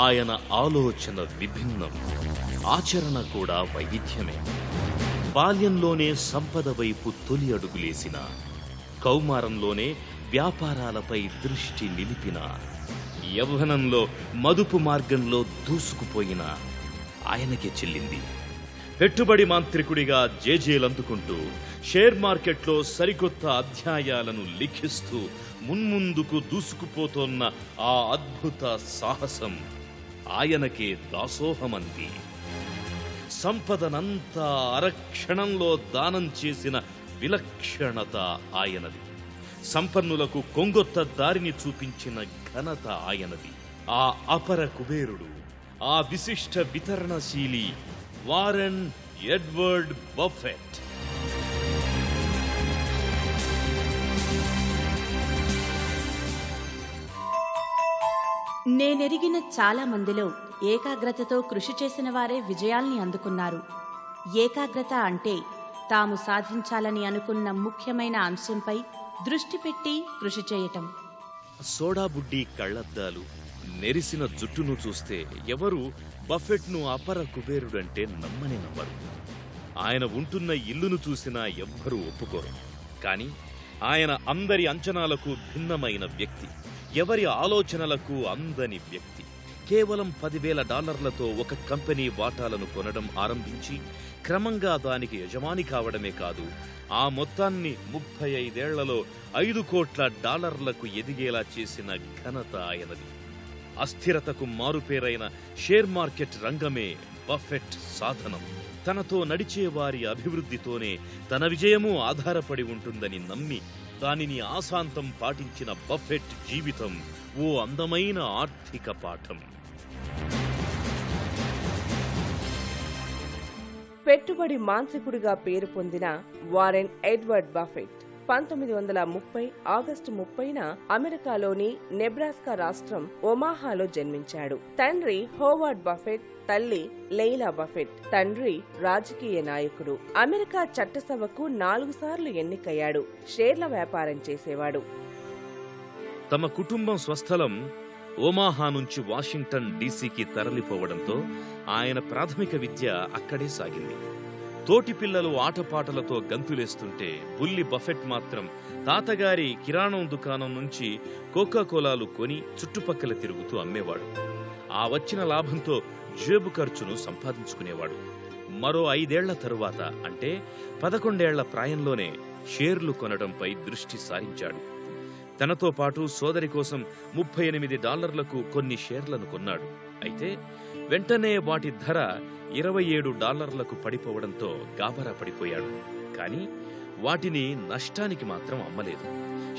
ఆయన ఆలోచన విభిన్నం, ఆచరణ కూడా వైవిధ్యమే. బాల్యంలోనే సంపద వైపు తొలి అడుగులేసిన, కౌమారంలోనే వ్యాపారాలపై దృష్టి నిలిపిన, యవ్వనంలో మదుపు మార్గంలో దూసుకుపోయిన ఆయనకే చెల్లింది. పెట్టుబడి మాంత్రికుడిగా జేజేలందుకుంటూ షేర్ మార్కెట్లో సరికొత్త అధ్యాయాలను లిఖిస్తూ మున్ముందుకు దూసుకుపోతోన్న ఆ అద్భుత సాహసం ఆయనకే దాసోహమంది. సంపదనంతా అరక్షణంలో దానం చేసిన విలక్షణత ఆయనది. సంపన్నులకు కొంగొత్త దారిని చూపించిన ఘనత ఆయనది. ఆ అపర కుబేరుడు, ఆ విశిష్ట వితరణశీలి వారెన్ ఎడ్వర్డ్ బఫెట్. నేనెరిగిన చాలా మందిలో ఏకాగ్రతతో కృషి చేసిన వారే విజయాల్ని అందుకున్నారు. ఏకాగ్రత అంటే తాము సాధించాలని అనుకున్న ముఖ్యమైన అంశంపై దృష్టి పెట్టి కృషి చేయటం. సోడాబుడ్డి కళ్లద్దాలు, నెరిసిన జుట్టును చూస్తే ఎవరు బఫెట్ను అపర కుబేరుడంటే నమ్మనే నమ్మరు. ఆయన ఉంటున్న ఇల్లును చూసినా ఎవ్వరూ ఒప్పుకోరు. కానీ ఆయన అందరి అంచనాలకు భిన్నమైన వ్యక్తి, ఎవరి ఆలోచనలకు అందని వ్యక్తి. కేవలం $10,000 ఒక కంపెనీ వాటాలను కొనడం ఆరంభించి క్రమంగా దానికి యజమాని కావడమే కాదు, ఆ మొత్తాన్ని 35 ఏళ్లలో $5 కోట్ల ఎదిగేలా చేసిన ఘనత ఆయనది. అస్థిరతకు మారుపేరైన షేర్ మార్కెట్ రంగమే బఫెట్ సాధనం. తనతో నడిచే వారి అభివృద్ధితోనే తన విజయము ఆధారపడి ఉంటుందని నమ్మి దానిని ఆశాంతం పాటించిన బఫెట్ జీవితం ఓ అందమైన ఆర్థిక పాఠం. పెట్టుబడి మాంత్రికుడిగా పేరు పొందిన వారెన్ ఎడ్వర్డ్ బఫెట్ 1930 ఆగస్టు 30న అమెరికాలోని నెబ్రాస్కా రాష్ట్రం ఒమాహాలో జన్మించాడు. తండ్రి హోవార్డ్ బఫెట్, తల్లి లెయిలా బఫెట్. తండ్రి రాజకీయ నాయకుడు. అమెరికా చట్టసభకు 4 సార్లు ఎన్నికయ్యాడు. షేర్ల వ్యాపారం చేసేవాడు. తమ కుటుంబం స్వస్థలం ఓమాహా నుంచి వాషింగ్టన్ డీసీకి తరలిపోవడంతో ఆయన ప్రాథమిక విద్య అక్కడే సాగింది. తోటి పిల్లలు ఆటపాటలతో గంతులేస్తుంటే బుల్లి బఫెట్ మాత్రం తాతగారి కిరాణం దుకాణం నుంచి కోకాకోలాలు కొని చుట్టుపక్కల తిరుగుతూ అమ్మేవాడు. ఆ వచ్చిన లాభంతో జేబు ఖర్చును సంపాదించుకునేవాడు. మరో 5 ఏళ్ల తరువాత, అంటే 11 ఏళ్ల ప్రాయంలోనే షేర్లు కొనడంపై దృష్టి సారించాడు. తనతో పాటు సోదరి కోసం $38 కొన్ని షేర్లను కొన్నాడు. అయితే వెంటనే వాటి ధర $27 పడిపోవడంతో గాబరా పడిపోయాడు. కానీ వాటిని నష్టానికి మాత్రం అమ్మలేదు.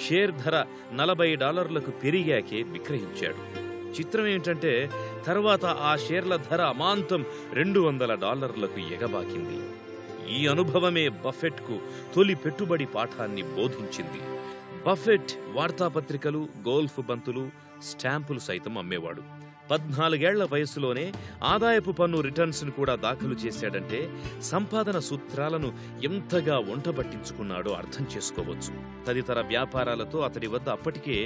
షేర్ ధర $40 పెరిగాకే విక్రయించాడు. చిత్రం ఏంటంటే తర్వాత ఆ షేర్ల ధర అమాంతం $200 ఎగబాకింది. ఈ అనుభవమే బఫెట్కు తొలి పెట్టుబడి పాఠాన్ని బోధించింది. బఫెట్ వార్తాపత్రికలు, గోల్ఫ్ బంతులు, స్టాంపులు సైతం అమ్మేవాడు. 14 ఏళ్ల వయసులోనే ఆదాయపు పన్ను రిటర్న్స్ ను కూడా దాఖలు చేశాడంటే సంపాదన సూత్రాలను ఎంతగా వంటబట్టించుకున్నాడో అర్థం చేసుకోవచ్చు. తదితర వ్యాపారాలతో అతడి వద్ద అప్పటికే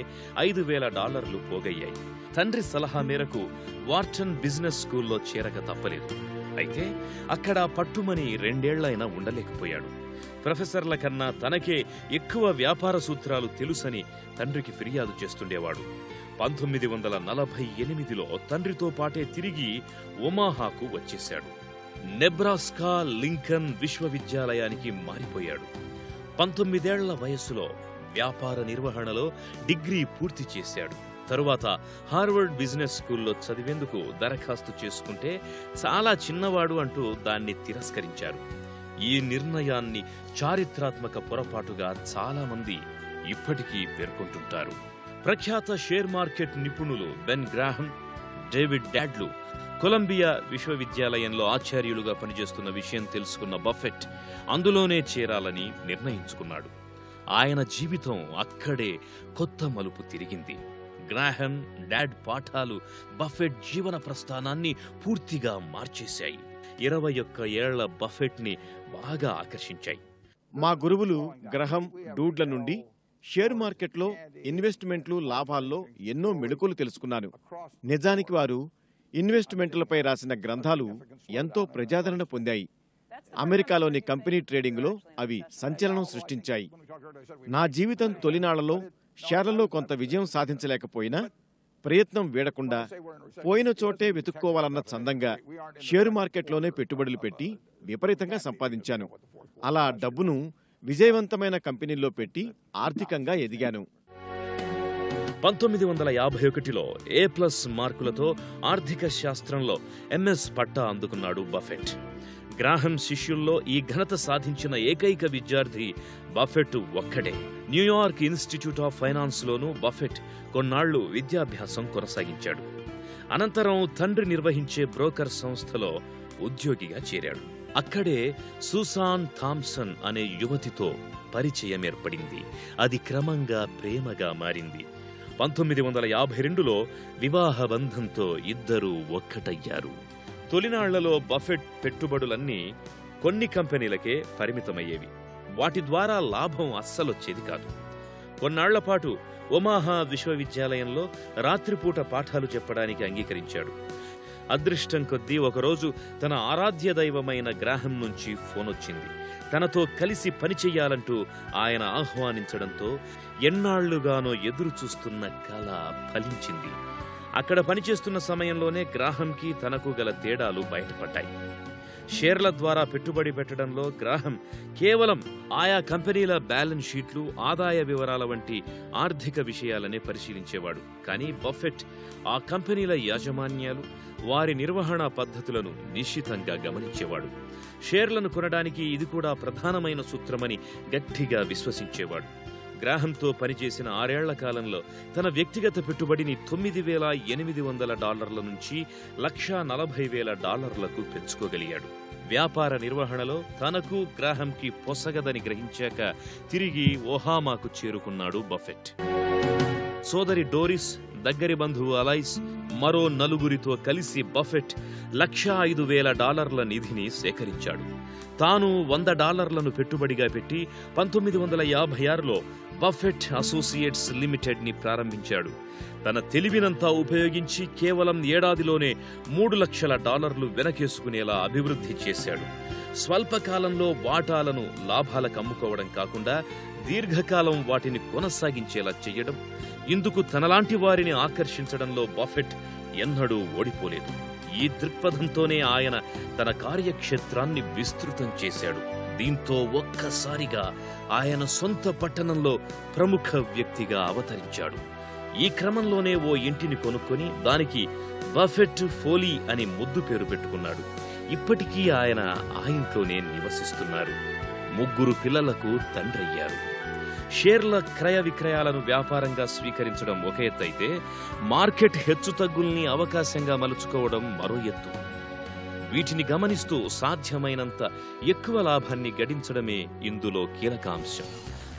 $5,000 పోగయ్యాయి. తండ్రి సలహా మేరకు వార్టన్ బిజినెస్ స్కూల్లో చేరక తప్పలేదు. అయితే అక్కడ పట్టుమని 2 ఏళ్లైనా ఉండలేకపోయాడు. ప్రొఫెసర్ల కన్నా తనకే ఎక్కువ వ్యాపార సూత్రాలు తెలుసని తండ్రికి ఫిర్యాదు చేస్తుండేవాడు. 1948లో తండ్రితో పాటే తిరిగి ఒమాహాకు వచ్చేశాడు. నెబ్రాస్కా లింకన్ విశ్వవిద్యాలయానికి మారిపోయాడు. 19 ఏళ్ల వయసులో వ్యాపార నిర్వహణలో డిగ్రీ పూర్తి చేశాడు. తరువాత హార్వర్డ్ బిజినెస్ స్కూల్లో చదివేందుకు దరఖాస్తు చేసుకుంటే చాలా చిన్నవాడు అంటూ దాన్ని తిరస్కరించారు. ఈ నిర్ణయాన్ని చారిత్రాత్మక పొరపాటుగా చాలా మంది ఇప్పటికీ పేర్కొంటుంటారు. ప్రఖ్యాత షేర్ మార్కెట్ నిపుణులు బెన్ గ్రాహం, డేవిడ్ డాడ్లు కొలంబియా విశ్వవిద్యాలయంలో ఆచార్యులుగా పనిచేస్తున్న విషయం తెలుసుకున్న బఫెట్ అందులోనే చేరాలని నిర్ణయించుకున్నాడు. ఆయన జీవితం అక్కడే కొత్త మలుపు తిరిగింది. గ్రాహం, డాడ్ పాఠాలు బఫెట్ జీవన ప్రస్థానాన్ని పూర్తిగా మార్చేశాయి. 21 ఏళ్ల బఫెట్ ని బాగా ఆకర్షించాయి. మా గురువులు గ్రహం, డూడ్ల నుండి షేర్ మార్కెట్లో ఇన్వెస్ట్మెంట్లు, లాభాల్లో ఎన్నో మెళకువలు తెలుసుకున్నాను. నిజానికి వారు ఇన్వెస్ట్మెంట్లపై రాసిన గ్రంథాలు ఎంతో ప్రజాదరణ పొందాయి. అమెరికాలోని కంపెనీ ట్రేడింగ్లో అవి సంచలనం సృష్టించాయి. నా జీవితం తొలినాళ్లలో షేర్లలో కొంత విజయం సాధించలేకపోయినా ప్రయత్నం వీడకుండా పోయిన చోటే వెతుక్కోవాలన్న చందంగా షేరు మార్కెట్లోనే పెట్టుబడులు పెట్టి విపరీతంగా సంపాదించాను. అలా డబ్బును విజయవంతమైన కంపెనీల్లో పెట్టి ఆర్థికంగా ఎదిగాను. 1951లో A+ మార్కులతో ఆర్థిక శాస్త్రంలో MS పట్టా అందుకున్నాడు బఫెట్. గ్రాహం శిష్యుల్లో ఈ ఘనత సాధించిన ఏకైక విద్యార్థి బఫెట్ ఒక్కడే. న్యూయార్క్ ఇన్స్టిట్యూట్ ఆఫ్ ఫైనాన్స్లోనూ బఫెట్ కొన్నాళ్లు విద్యాభ్యాసం కొనసాగించాడు. అనంతరం తండ్రి నిర్వహించే బ్రోకర్ సంస్థలో ఉద్యోగిగా చేరాడు. అక్కడే సూసాన్ థామ్సన్ అనే యువతితో పరిచయం ఏర్పడింది. అది క్రమంగా ప్రేమగా మారింది. 1952లో వివాహ బంధంతో ఇద్దరూ ఒక్కటయ్యారు. తొలినాళ్లలో బఫెట్ పెట్టుబడులన్నీ కొన్ని కంపెనీలకే పరిమితమయ్యేవి. వాటి ద్వారా లాభం అస్సలొచ్చేది కాదు. కొన్నాళ్లపాటు ఒమాహా విశ్వవిద్యాలయంలో రాత్రిపూట పాఠాలు చెప్పడానికి అంగీకరించాడు. అదృష్టం కొద్దీ ఒకరోజు తన ఆరాధ్య దైవమైన గ్రాహం నుంచి ఫోనొచ్చింది. తనతో కలిసి పనిచెయ్యాలంటూ ఆయన ఆహ్వానించడంతో ఎన్నాళ్లుగానో ఎదురుచూస్తున్న కల ఫలించింది. అక్కడ పనిచేస్తున్న సమయంలోనే గ్రాహంకి తనకు గల తేడాలు బయటపడ్డాయి. షేర్ల ద్వారా పెట్టుబడి పెట్టడంలో గ్రాహం కేవలం ఆయా కంపెనీల బ్యాలెన్స్ షీట్లు, ఆదాయ వివరాల వంటి ఆర్థిక విషయాలనే పరిశీలించేవాడు. కానీ బఫెట్ ఆ కంపెనీల యాజమాన్యాలు, వారి నిర్వహణ పద్ధతులను నిశ్చితంగా గమనించేవాడు. షేర్లను కొనడానికి ఇది కూడా ప్రధానమైన సూత్రమని గట్టిగా విశ్వసించేవాడు. గ్రాహంతో పనిచేసిన 6 ఏళ్ల కాలంలో తన వ్యక్తిగత పెట్టుబడిని $9,800 నుంచి $140,000 పెంచుకోగలిగాడు. వ్యాపార నిర్వహణలో తనకు గ్రాహంకి పొసగదని గ్రహించాక తిరిగి ఒహామాకు చేరుకున్నాడు బఫెట్. సోదరి డోరిస్, దగ్గరి బంధువు అలైస్, మరో 4గురితో కలిసి బఫెట్ $105,000 నిధిని సేకరించాడు. తాను $100 పెట్టుబడిగా పెట్టి 1956లో బఫెట్ అసోసియేట్స్ లిమిటెడ్ని ప్రారంభించాడు. తన తెలివినంతా ఉపయోగించి కేవలం ఏడాదిలోనే $3 లక్షల వెనకేసుకునేలా అభివృద్ధి చేశాడు. స్వల్పకాలంలో వాటాలను లాభాలకు అమ్ముకోవడం కాకుండా దీర్ఘకాలం వాటిని కొనసాగించేలా చెయ్యడం, ఇందుకు తనలాంటి వారిని ఆకర్షించడంలో బఫెట్ ఎన్నడూ ఓడిపోలేదు. ఈ దృక్పథంతోనే ఆయన తన కార్యక్షేత్రాన్ని విస్తృతం చేశాడు. దీంతో ఒక్కసారిగా ఆయన సొంత పట్టణంలో ప్రముఖ వ్యక్తిగా అవతరించాడు. ఈ క్రమంలోనే ఓ ఇంటిని కొనుక్కొని దానికి బఫెట్ ఫోలీ అని ముద్దు పేరు పెట్టుకున్నాడు. ఇప్పటికీ ఆయన ఆ ఇంట్లోనే నివసిస్తున్నారు. 3 పిల్లలకు తండ్రయ్యారు. షేర్ల క్రయ విక్రయాలను వ్యాపారంగా స్వీకరించడం ఒక ఎత్తైతే, మార్కెట్ హెచ్చుతగ్గుల్ని అవకాశంగా మలుచుకోవడం మరో ఎత్తు. వీటిని గమనిస్తూ సాధ్యమైనంత ఎక్కువ లాభాన్ని గడించడమే ఇందులో కీలకాంశం.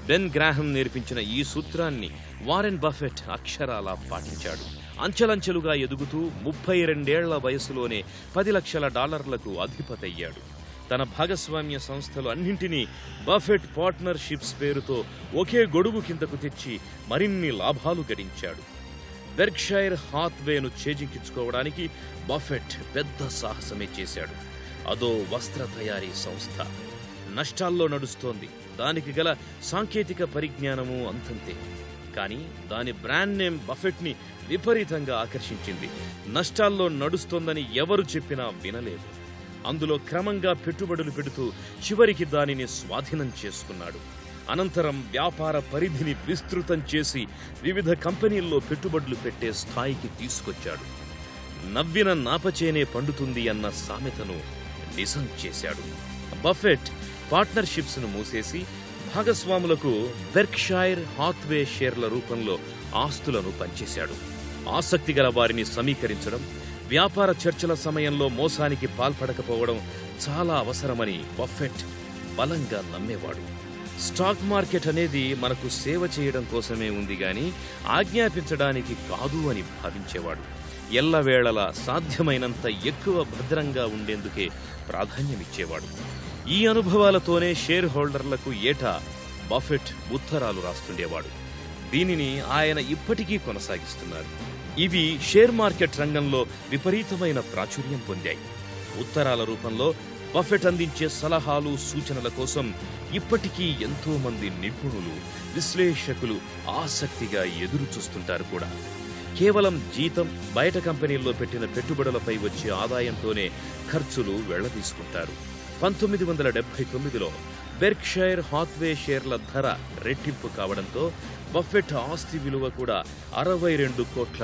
బెన్ గ్రాహం నేర్పించిన ఈ సూత్రాన్ని వారెన్ బఫెట్ అక్షరాలా పాటించాడు. అంచెలంచెలుగా ఎదుగుతూ 32 ఏళ్ల వయసులోనే $10 లక్షల అధిపతయ్యాడు. తన భాగస్వామ్య సంస్థలు అన్నింటినీ బఫెట్ పార్ట్నర్షిప్స్ పేరుతో ఒకే గొడుగు కిందకు తెచ్చి మరిన్ని లాభాలు గడించాడు. బెర్క్షైర్ హాత్వేను చేజిక్కించుకోవడానికి బఫెట్ పెద్ద సాహసమే చేశాడు. అదో వస్త్ర తయారీ సంస్థ. నష్టాల్లో నడుస్తోంది. దానికి గల సాంకేతిక పరిజ్ఞానము అంతంతే. కానీ దాని బ్రాండ్ నేమ్ బఫెట్ని విపరీతంగా ఆకర్షించింది. నష్టాల్లో నడుస్తోందని ఎవరు చెప్పినా వినలేదు. అందులో క్రమంగా పెట్టుబడులు పెడుతూ చివరికి దానిని స్వాధీనం చేసుకున్నాడు. అనంతరం వ్యాపార పరిధిని విస్తృతం చేసి వివిధ కంపెనీల్లో పెట్టుబడులు పెట్టే స్థాయికి తీసుకొచ్చాడు. నవ్విన నాపచేనే పండుతుంది అన్న సామెతను నిజం చేశాడు. బఫెట్ పార్ట్నర్షిప్స్ ను మూసేసి భాగస్వాములకు బెర్క్షైర్ హాత్వే షేర్ల రూపంలో ఆస్తులను పంచేశాడు. ఆసక్తి గల వారిని సమీకరించడం, వ్యాపార చర్చల సమయంలో మోసానికి పాల్పడకపోవడం చాలా అవసరమని బఫెట్ బలంగా నమ్మేవాడు. స్టాక్ మార్కెట్ అనేది మనకు సేవ చేయడం కోసమే ఉంది గాని ఆజ్ఞాపించడానికి కాదు అని భావించేవాడు. ఎల్లవేళలా సాధ్యమైనంత ఎక్కువ భద్రంగా ఉండేందుకే ప్రాధాన్యమిచ్చేవాడు. ఈ అనుభవాలతోనే షేర్ హోల్డర్లకు ఏటా బఫెట్ ఉత్తరాలు రాస్తుండేవాడు. దీనిని ఆయన ఇప్పటికీ కొనసాగిస్తున్నారు. ఇవి షేర్ మార్కెట్ రంగంలో విపరీతమైన ప్రాచుర్యం పొందాయి. ఉత్తరాల రూపంలో బఫెట్ అందించే సలహాలు, సూచనల కోసం ఇప్పటికీ ఎంతో మంది నిపుణులు, విశ్లేషకులు ఆసక్తిగా ఎదురు చూస్తుంటారు కూడా. కేవలం జీతం, బయట కంపెనీల్లో పెట్టిన పెట్టుబడులపై వచ్చే ఆదాయంతోనే ఖర్చులు వెళ్లదీసుకుంటారు. 1979లో బెర్క్షైర్ హాత్వే షేర్ల ధర రెట్టింపు కావడంతో బఫెట్ ఆస్తి విలువ కూడా $62 కోట్ల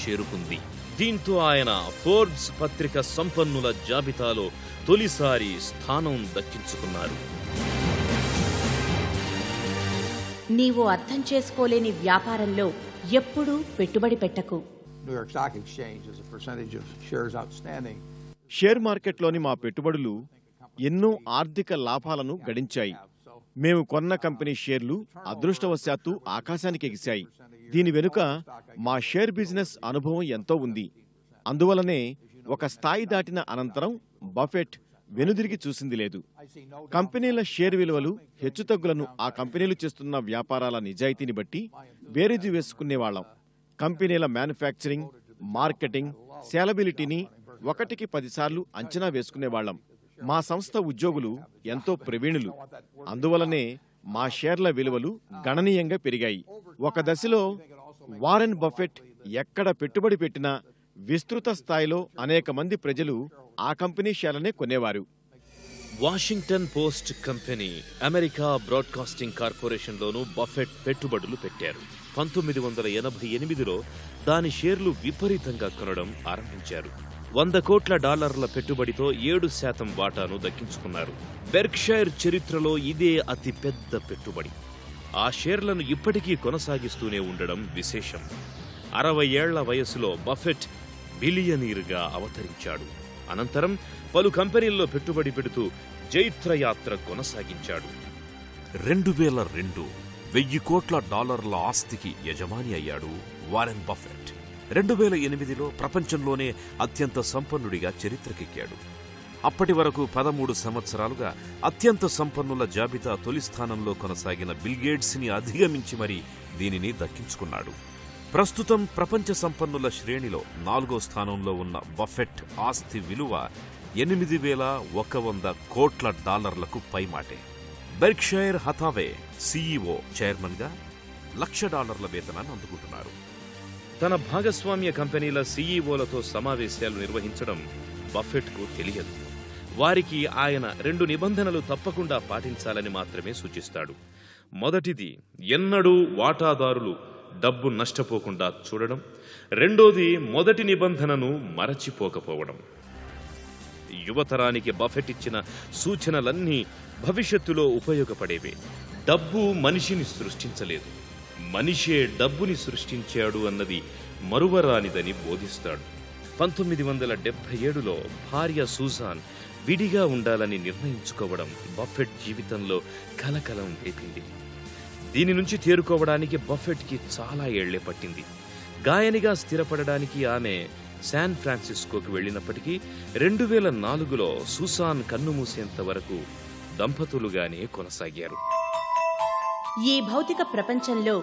చేరుకుంది. దీంతో ఆయన ఫోర్బ్స్ పత్రిక సంపన్నుల జాబితాలో తొలిసారి స్థానం దక్కించుకున్నారు. నీవు అర్థం చేసుకోలేని వ్యాపారంలో ఎప్పుడూ పెట్టుబడి పెట్టకు. షేర్ మార్కెట్లోని మా పెట్టుబడులు ఎన్నో ఆర్థిక లాభాలను గడించాయి. మేము కొన్న కంపెనీ షేర్లు అదృష్టవశాత్తు ఆకాశానికి ఎగిశాయి. దీని వెనుక మా షేర్ బిజినెస్ అనుభవం ఎంతో ఉంది. అందువలనే ఒక స్థాయి దాటిన అనంతరం బఫెట్ వెనుదిరిగి చూసింది లేదు. కంపెనీల షేర్ విలువలు హెచ్చుతగ్గులను ఆ కంపెనీలు చేస్తున్న వ్యాపారాల నిజాయితీని బట్టి బేరీజు వేసుకునేవాళ్లం. కంపెనీల మ్యానుఫ్యాక్చరింగ్, మార్కెటింగ్, సేలబిలిటీని 1కి 10 సార్లు అంచనా వేసుకునేవాళ్లం. మా సంస్థ ఉద్యోగులు ఎంతో ప్రవీణులు. అందువలనే మా షేర్ల విలువలు గణనీయంగా పెరిగాయి. ఒక దశలో వారెన్ బఫెట్ ఎక్కడ పెట్టుబడి పెట్టినా విస్తృత స్థాయిలో అనేక మంది ప్రజలు ఆ కంపెనీ షేర్లనే కొనేవారు. Washington Post company, America broadcasting కార్పొరేషన్లోనూ బఫెట్ పెట్టుబడులు పెట్టారు. 1988లో దాని షేర్లు విపరీతంగా కొనడం ఆరంభించారు. $100 కోట్ల పెట్టుబడితో 7% వాటాను దక్కించుకున్నారు. బెర్క్షైర్ చరిత్రలో ఇదే అతి పెద్ద పెట్టుబడి. ఆ షేర్లను ఇప్పటికీ కొనసాగిస్తూనే ఉండడం విశేషం. 60 ఏళ్ల వయసులో బఫెట్ బిలియనీర్గా అవతరించాడు. అనంతరం పలు కంపెనీల్లో పెట్టుబడి పెడుతూ జైత్రయాత్ర కొనసాగించాడు. 2002 $1,000 కోట్ల ఆస్తికి యజమాని అయ్యాడు వారెన్ బఫెట్. 2008లో ప్రపంచంలోనే అత్యంత సంపన్నుడిగా చరిత్రకెక్కాడు. అప్పటి వరకు 13 సంవత్సరాలుగా అత్యంత సంపన్నుల జాబితా తొలి స్థానంలో కొనసాగిన బిల్ గేట్స్ని అధిగమించి మరీ దీనిని దక్కించుకున్నాడు. ప్రస్తుతం ప్రపంచ సంపన్నుల శ్రేణిలో 4వ స్థానంలో ఉన్న బఫెట్ ఆస్తి విలువ $8,100 కోట్ల పైమాటే. బెర్క్షైర్ హథావే సీఈఓ, చైర్మన్గా $1,00,000 వేతనాన్ని అందుకుంటున్నారు. తన భాగస్వామ్య కంపెనీల సీఈఓలతో సమావేశాలు నిర్వహించడం బఫెట్కు తెలియదు. వారికి ఆయన 2 నిబంధనలు తప్పకుండా పాటించాలని మాత్రమే సూచిస్తాడు. మొదటిది, ఎన్నడూ వాటాదారులు డబ్బు నష్టపోకుండా చూడడం. రెండోది, మొదటి నిబంధనను మరచిపోకపోవడం. యువతరానికి బఫెట్ ఇచ్చిన సూచనలన్నీ భవిష్యత్తులో ఉపయోగపడేవే. డబ్బు మనిషిని సృష్టించలేదు, మనిషే డబ్బుని సృష్టించాడు అన్నది మరువరానిదని బోధిస్తాడు. 1977లో భార్య సూజాన్ విడిగా ఉండాలని నిర్ణయించుకోవడం బఫెట్ జీవితంలో కలకలం రేపింది. దీని నుంచి తేరుకోవడానికి బఫెట్కి చాలా ఏళ్లే పట్టింది. గాయనిగా స్థిరపడడానికి ఆమె శాన్ ఫ్రాన్సిస్కోకి వెళ్లినప్పటికీ 2004లో సూసాన్ కన్నుమూసేంత వరకు దంపతులుగానే కొనసాగారు. ఈ భౌతిక ప్రపంచంలో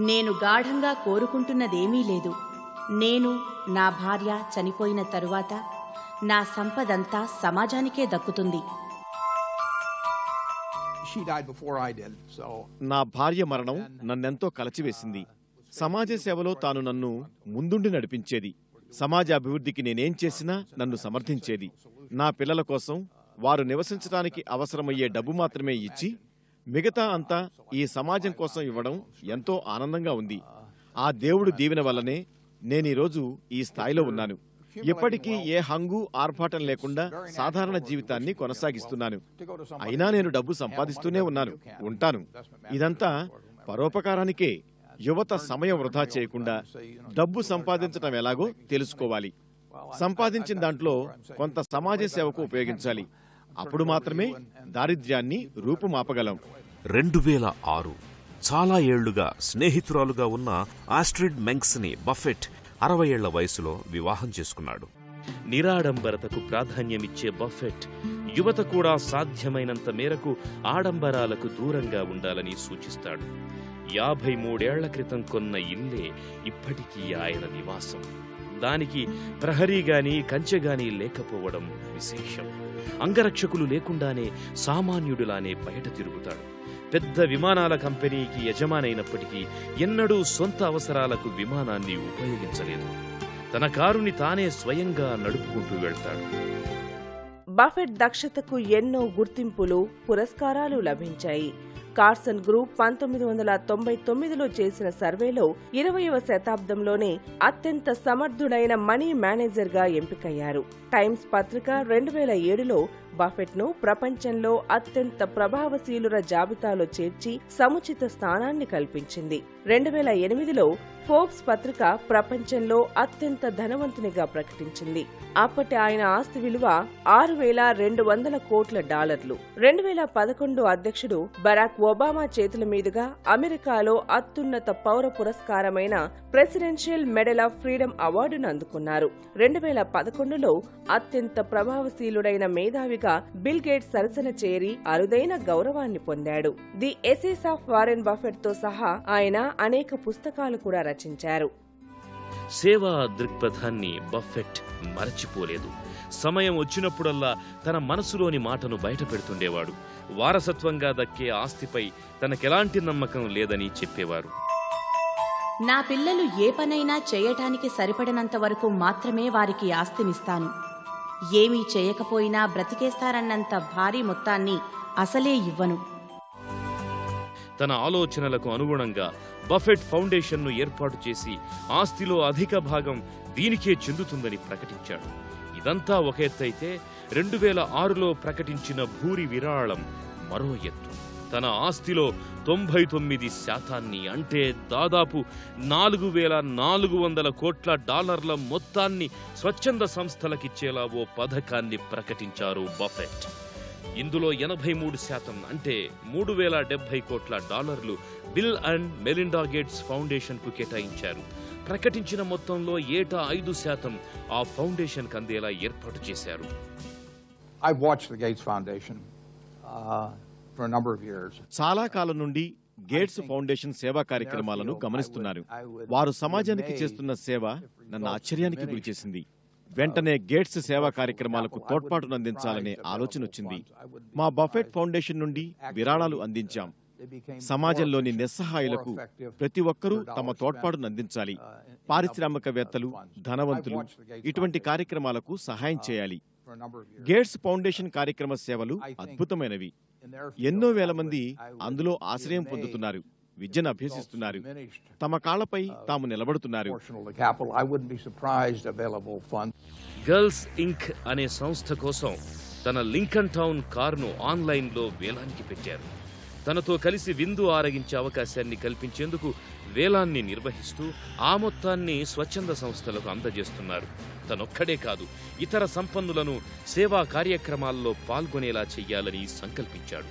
నేను గాఢంగా కోరుకుంటున్నదేమీ లేదు. నేను, నా భార్య చనిపోయిన తరువాత నా సంపదంతా సమాజానికే దక్కుతుంది. నా భార్య మరణం నన్నెంతో కలచివేసింది. సమాజ సేవలో తాను నన్ను ముందుండి నడిపించేది. సమాజ అభివృద్ధికి నేనేం చేసినా నన్ను సమర్థించేది. నా పిల్లల కోసం వారు నివసించడానికి అవసరమయ్యే డబ్బు మాత్రమే ఇచ్చి మిగతా అంతా ఈ సమాజం కోసం ఇవ్వడం ఎంతో ఆనందంగా ఉంది. ఆ దేవుడు దీవెన వల్లనే నేనీరోజు ఈ స్థాయిలో ఉన్నాను. ఎప్పటికీ ఏ హంగు ఆర్భాటం లేకుండా సాధారణ జీవితాన్ని కొనసాగిస్తున్నాను. అయినా నేను డబ్బు సంపాదిస్తూనే ఉంటాను. ఇదంతా పరోపకారానికే. యువత సమయం వృధా చేయకుండా డబ్బు సంపాదించడం ఎలాగో తెలుసుకోవాలి. సంపాదించిన దాంట్లో కొంత సమాజ సేవకు ఉపయోగించాలి. అప్పుడు మాత్రమే దారిద్ర్యాన్ని రూపుమాపగలం. 2006 చాలా ఏళ్లుగా స్నేహితురాలుగా ఉన్న ఆస్ట్రిడ్ మెంగ్స్ని బఫెట్ 60 ఏళ్ల వయసులో వివాహం చేసుకున్నాడు. నిరాడంబరతకు ప్రాధాన్యమిచ్చే బఫెట్ యువత కూడా సాధ్యమైనంత మేరకు ఆడంబరాలకు దూరంగా ఉండాలని సూచిస్తాడు. 53 ఏళ్ల క్రితం కొన్న ఇల్లే ఇప్పటికీ ఆయన నివాసం. దానికి ప్రహరీగాని కంచెగాని లేకపోవడం విశేషం. అంగరక్షకులు లేకుండానే సామాన్యుడిలానే బయట తిరుగుతాడు. పెద్ద విమానాల కంపెనీకి యజమానైనప్పటికీ ఎన్నడూ సొంత అవసరాలకు విమానాన్ని ఉపయోగించలేదు. తన కారుని తానే స్వయంగా నడుపుకుంటూ వెళ్తాడు. బఫెట్ దక్షతకు ఎన్నో గుర్తింపులు, పురస్కారాలు లభించాయి. కార్సన్ గ్రూప్ 1999లో చేసిన సర్వేలో 20వ శతాబ్దంలోనే అత్యంత సమర్థుడైన మనీ మేనేజర్గా ఎంపికయ్యారు. టైమ్స్ పత్రిక 2007లో బఫెట్ను ప్రపంచంలో అత్యంత ప్రభావశీలుర జాబితాలో చేర్చి సముచిత స్థానాన్ని కల్పించింది. 2008లో ఫోర్బ్స్ పత్రిక ప్రపంచంలో అత్యంత ధనవంతునిగా ప్రకటించింది. అప్పటి ఆయన ఆస్తి విలువ $6,200 కోట్ల. 2011 అధ్యక్షుడు బరాక్ ఒబామా చేతుల మీదుగా అమెరికాలో అత్యున్నత పౌర పురస్కారమైన ప్రెసిడెన్షియల్ మెడల్ ఆఫ్ ఫ్రీడమ్ అవార్డును అందుకున్నారు. 2011లో అత్యంత ప్రభావశీలుడైన మేధావిగా బిల్ గేట్స్ సరసన చేరి అరుదైన గౌరవాన్ని పొందాడు. The assess of Warren Buffett తో సహా ఆయన అనేక పుస్తకాలు కూడా రచించారు. సేవా దృక్పథాన్ని బఫెట్ మరచిపోలేదు. సమయం వచ్చినప్పుడల్లా తన మనసులోని మాటను బయట పెడుతుండేవాడు. వారసత్వంగా దక్కే ఆస్తిపై తనకెలాంటి నమ్మకం లేదని చెప్పేవారు. నా పిల్లలు ఏ పనైనా చేయటానికి సరిపడినంత వరకు మాత్రమే వారికి ఆస్తినిస్తాను. ఏమీ చేయకపోయినా బ్రతికేస్తారన్నంత భారీ మొత్తాన్ని అసలే ఇవ్వను. తన ఆలోచనలకు అనుగుణంగా బఫెట్ ఫౌండేషన్ను ఏర్పాటు చేసి ఆస్తిలో అధిక భాగం దీనికే చెందుతుందని ప్రకటించాడు. ఇదంతా ఒక ఎత్తైతే 2006లో ప్రకటించిన భూరి విరాళం మరో ఎత్తు. తన ఆస్తిలో 99% అంటే దాదాపు $4,400 కోట్ల మొత్తాన్ని స్వచ్ఛంద సంస్థలకిచ్చేలా ఓ పథకాన్ని ప్రకటించారు బఫెట్. ఇందులో 83% అంటే $3,070 కోట్ల bill and Melinda gates foundation కు కేటాయించారు. ప్రకటించిన మొత్తంలో ఏటా 5% ఆ ఫౌండేషన్ కందేలా ఏర్పాటు చేశారు. I've watched the Gates Foundation for a number of years. చాలా కాలం నుండి గేట్స్ ఫౌండేషన్ సేవా కార్యక్రమాలను గమనిస్తున్నారు. వారు సమాజానికి చేస్తున్న సేవ నన్ను ఆశ్చర్యానికి గురిచేసింది. వెంటనే గేట్స్ సేవా కార్యక్రమాలకు తోడ్పాటును అందించాలనే ఆలోచన వచ్చింది. మా బఫెట్ ఫౌండేషన్ నుండి విరాళాలు అందించాం. సమాజంలోని నిస్సహాయులకు ప్రతి ఒక్కరూ తమ తోడ్పాటును అందించాలి. పారిశ్రామికవేత్తలు, ధనవంతులు ఇటువంటి కార్యక్రమాలకు సహాయం చేయాలి. గేట్స్ ఫౌండేషన్ కార్యక్రమ సేవలు అద్భుతమైనవి. ఎన్నో వేల మంది అందులో ఆశ్రయం పొందుతున్నారు, విద్యను అభ్యసిస్తున్నారు, తమ కాళ్లపై తాము నిలబడుతున్నారు. గర్ల్స్ ఇంక్ అనే సంస్థ కోసం తన లింకన్ టౌన్ కారును ఆన్లైన్లో వేలానికి పెట్టారు. తనతో కలిసి విందు ఆరగించే అవకాశాన్ని కల్పించేందుకు వేలాన్ని నిర్వహిస్తూ ఆ మొత్తాన్ని స్వచ్ఛంద సంస్థలకు అందజేస్తున్నారు. తనొక్కడే కాదు, ఇతర సంపన్నులను సేవా కార్యక్రమాల్లో పాల్గొనేలా చెయ్యాలని సంకల్పించాడు.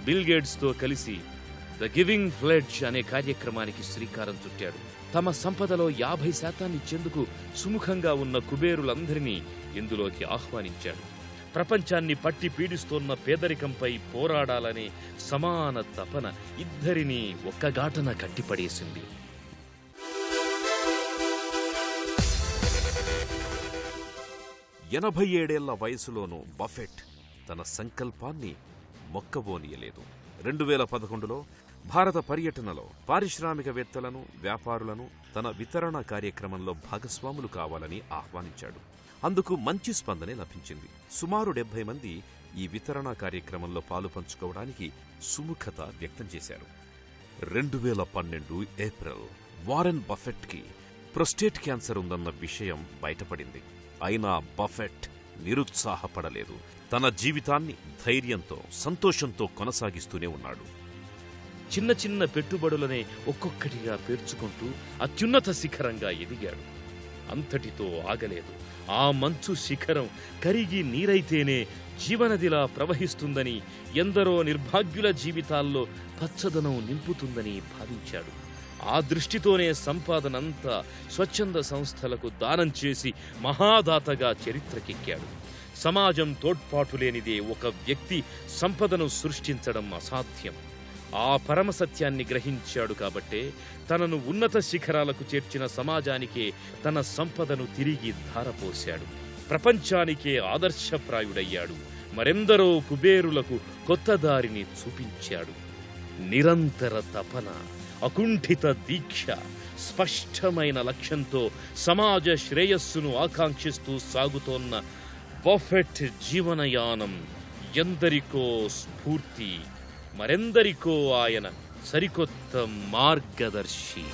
బిల్ గేట్స్తో కలిసి ద గివింగ్ ప్లెడ్జ్ అనే కార్యక్రమానికి శ్రీకారం చుట్టాడు. తమ సంపదలో 50% ఇచ్చేందుకు సుముఖంగా ఉన్న కుబేరులందరినీ ఇందులోకి ఆహ్వానించాడు. ప్రపంచాన్ని పట్టి పీడిస్తోన్న పేదరికంపై పోరాడాలనే సమాన తపన ఇద్దరినీ ఒక్కగాటన కట్టిపడేసింది. 87 వయసులోనూ బఫెట్ తన సంకల్పాన్ని మొక్కబోనియలేదు. 2011లో భారత పర్యటనలో పారిశ్రామికవేత్తలను, వ్యాపారులను తన వితరణ కార్యక్రమంలో భాగస్వాములు కావాలని ఆహ్వానించాడు. అందుకు మంచి స్పందనే లభించింది. సుమారు 70 మంది ఈ వితరణ కార్యక్రమంలో పాలు పంచుకోవడానికి సుముఖత వ్యక్తం చేశారు. 2012 ఏప్రిల్ వారెన్ బఫెట్కి ప్రొస్టేట్ క్యాన్సర్ ఉందన్న విషయం బయటపడింది. అయినా బఫెట్ నిరుత్సాహపడలేదు. తన జీవితాన్ని ధైర్యంతో, సంతోషంతో కొనసాగిస్తూనే ఉన్నాడు. చిన్న చిన్న పెట్టుబడులనే ఒక్కొక్కటిగా పేర్చుకుంటూ అత్యున్నత శిఖరంగా ఎదిగాడు. అంతటితో ఆగలేదు. ఆ మంచు శిఖరం కరిగి నీరైతేనే జీవనదిలా ప్రవహిస్తుందని, ఎందరో నిర్భాగ్యుల జీవితాల్లో పచ్చదనం నింపుతుందని భావించాడు. ఆ దృష్టితోనే సంపాదనంతా స్వచ్ఛంద సంస్థలకు దానం చేసి మహాదాతగా చరిత్రకెక్కాడు. సమాజం తోడ్పాటు లేనిదే ఒక వ్యక్తి సంపదను సృష్టించడం అసాధ్యం. ఆ పరమ సత్యాన్ని గ్రహించాడు కాబట్టే తనను ఉన్నత శిఖరాలకు చేర్చిన సమాజానికే తన సంపదను తిరిగి ధారపోశాడు. ప్రపంచానికే ఆదర్శప్రాయుడయ్యాడు. మరెందరో కుబేరులకు కొత్త దారిని చూపించాడు. నిరంతర తపన, అకుంఠిత దీక్ష, స్పష్టమైన లక్ష్యంతో సమాజ శ్రేయస్సును ఆకాంక్షిస్తూ సాగుతోన్న బఫెట్ జీవనయానం ఎందరికో స్ఫూర్తి, మరెందరికో ఆయన సరికొత్త మార్గదర్శి.